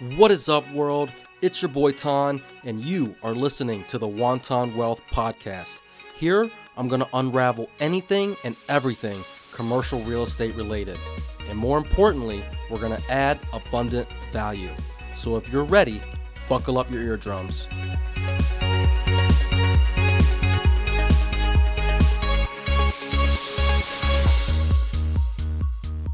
What is up, world? It's your boy Ton, and you are listening to the Wonton Wealth Podcast. Here, I'm going to unravel anything and everything commercial real estate related. And more importantly, we're going to add abundant value. So if you're ready, buckle up your eardrums.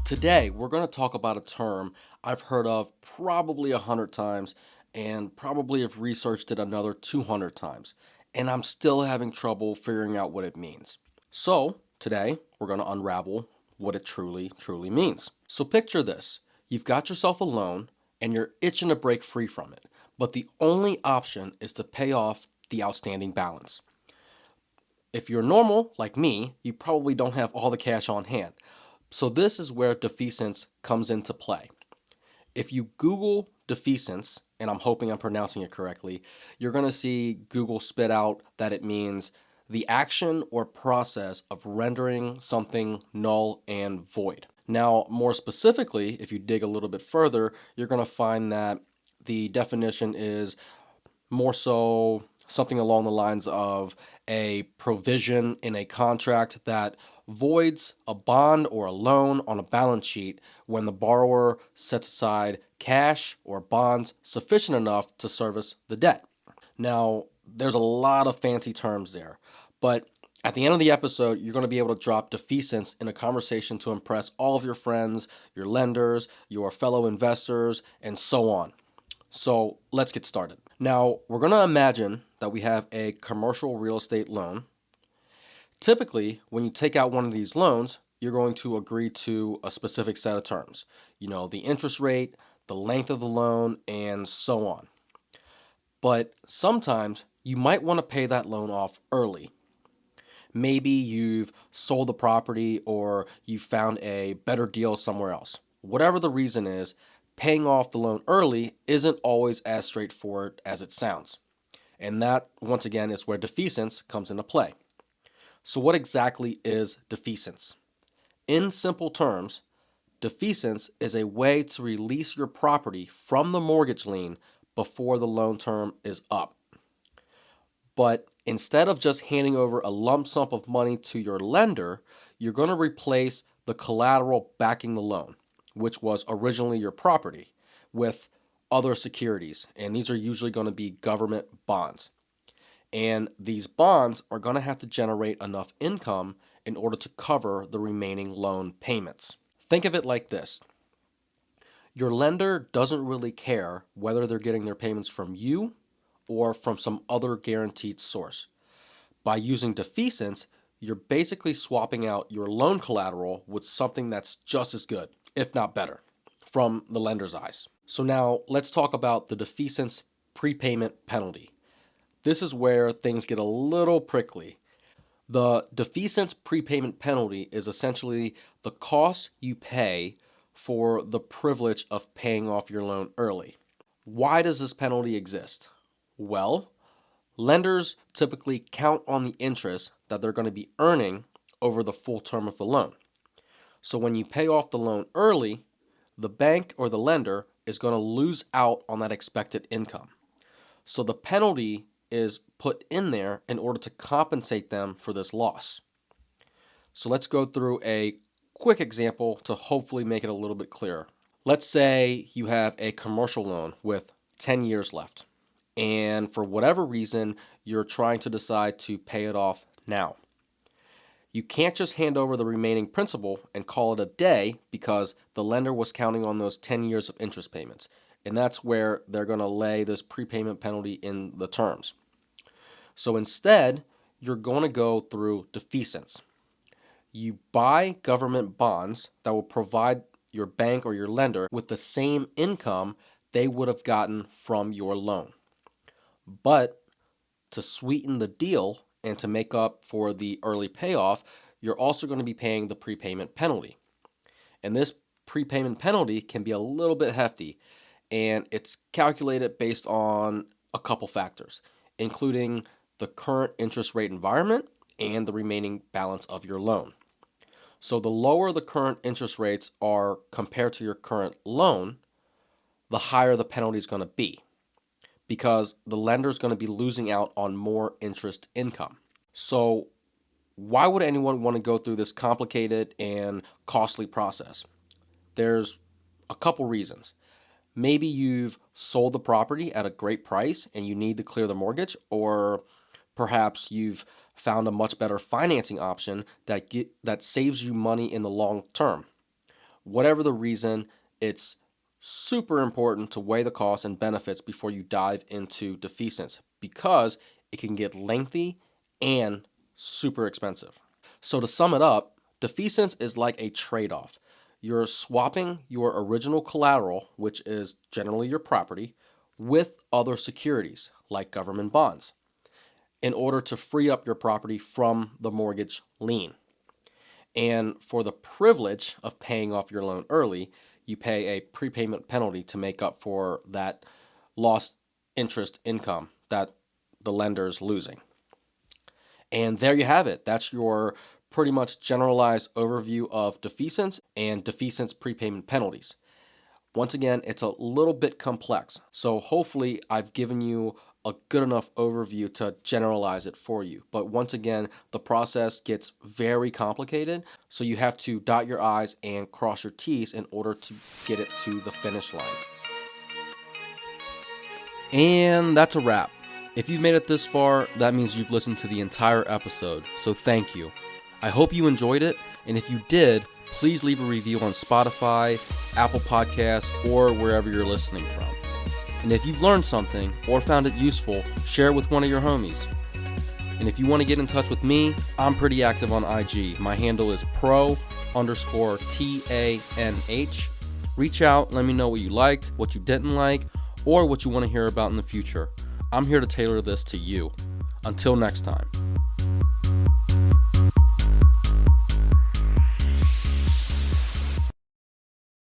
Today, we're going to talk about a term I've heard of probably 100 times and probably have researched it another 200 times, and I'm still having trouble figuring out what it means. So, today, we're going to unravel what it truly means. So, picture this. You've got yourself a loan and you're itching to break free from it, but the only option is to pay off the outstanding balance. If you're normal, like me, you probably don't have all the cash on hand. So this is where defeasance comes into play. If you Google defeasance, and I'm hoping I'm pronouncing it correctly, you're going to see Google spit out that it means the action or process of rendering something null and void. Now, more specifically, if you dig a little bit further, you're going to find that the definition is more so something along the lines of a provision in a contract that voids a bond or a loan on a balance sheet when the borrower sets aside cash or bonds sufficient enough to service the debt. Now, there's a lot of fancy terms there, but at the end of the episode, you're going to be able to drop defeasance in a conversation to impress all of your friends, your lenders, your fellow investors, and so on. So let's get started. Now, we're going to imagine that we have a commercial real estate loan. Typically, when you take out one of these loans, you're going to agree to a specific set of terms. You know, the interest rate, the length of the loan, and so on. But sometimes you might want to pay that loan off early. Maybe you've sold the property or you found a better deal somewhere else. Whatever the reason is, paying off the loan early isn't always as straightforward as it sounds. And that, once again, is where defeasance comes into play. So what exactly is defeasance? In simple terms, defeasance is a way to release your property from the mortgage lien before the loan term is up. But instead of just handing over a lump sum of money to your lender, you're going to replace the collateral backing the loan, which was originally your property, with other securities. And these are usually going to be government bonds. And these bonds are going to have to generate enough income in order to cover the remaining loan payments. Think of it like this. Your lender doesn't really care whether they're getting their payments from you or from some other guaranteed source. By using defeasance, you're basically swapping out your loan collateral with something that's just as good, if not better, from the lender's eyes. So now let's talk about the defeasance prepayment penalty. This is where things get a little prickly. The defeasance prepayment penalty is essentially the cost you pay for the privilege of paying off your loan early. Why does this penalty exist? Well, lenders typically count on the interest that they're going to be earning over the full term of the loan. So when you pay off the loan early, the bank or the lender is going to lose out on that expected income. So the penalty is put in there in order to compensate them for this loss. So let's go through a quick example to hopefully make it a little bit clearer. Let's say you have a commercial loan with 10 years left, and for whatever reason, you're trying to decide to pay it off now. You can't just hand over the remaining principal and call it a day because the lender was counting on those 10 years of interest payments. And that's where they're going to lay this prepayment penalty in the terms. So instead, you're going to go through defeasance. You buy government bonds that will provide your bank or your lender with the same income they would have gotten from your loan. But to sweeten the deal and to make up for the early payoff, you're also going to be paying the prepayment penalty. And this prepayment penalty can be a little bit hefty, and it's calculated based on a couple factors, including the current interest rate environment and the remaining balance of your loan. So the lower the current interest rates are compared to your current loan, the higher the penalty is going to be, because the lender is going to be losing out on more interest income. So why would anyone want to go through this complicated and costly process? There's a couple reasons. Maybe you've sold the property at a great price and you need to clear the mortgage, or perhaps you've found a much better financing option that saves you money in the long term. Whatever the reason, it's super important to weigh the costs and benefits before you dive into defeasance, because it can get lengthy and super expensive. So to sum it up, defeasance is like a trade-off. You're swapping your original collateral, which is generally your property, with other securities like government bonds in order to free up your property from the mortgage lien. And for the privilege of paying off your loan early, you pay a prepayment penalty to make up for that lost interest income that the lender's losing. And there you have it. That's your pretty much generalized overview of defeasance and defeasance prepayment penalties. Once again, it's a little bit complex, so hopefully I've given you a good enough overview to generalize it for you. But once again, the process gets very complicated, so you have to dot your I's and cross your T's in order to get it to the finish line. And that's a wrap. If you've made it this far, that means you've listened to the entire episode, so thank you. I hope you enjoyed it, and if you did, please leave a review on Spotify, Apple Podcasts, or wherever you're listening from. And if you've learned something or found it useful, share it with one of your homies. And if you want to get in touch with me, I'm pretty active on IG. My handle is pro_TANH. Reach out, let me know what you liked, what you didn't like, or what you want to hear about in the future. I'm here to tailor this to you. Until next time.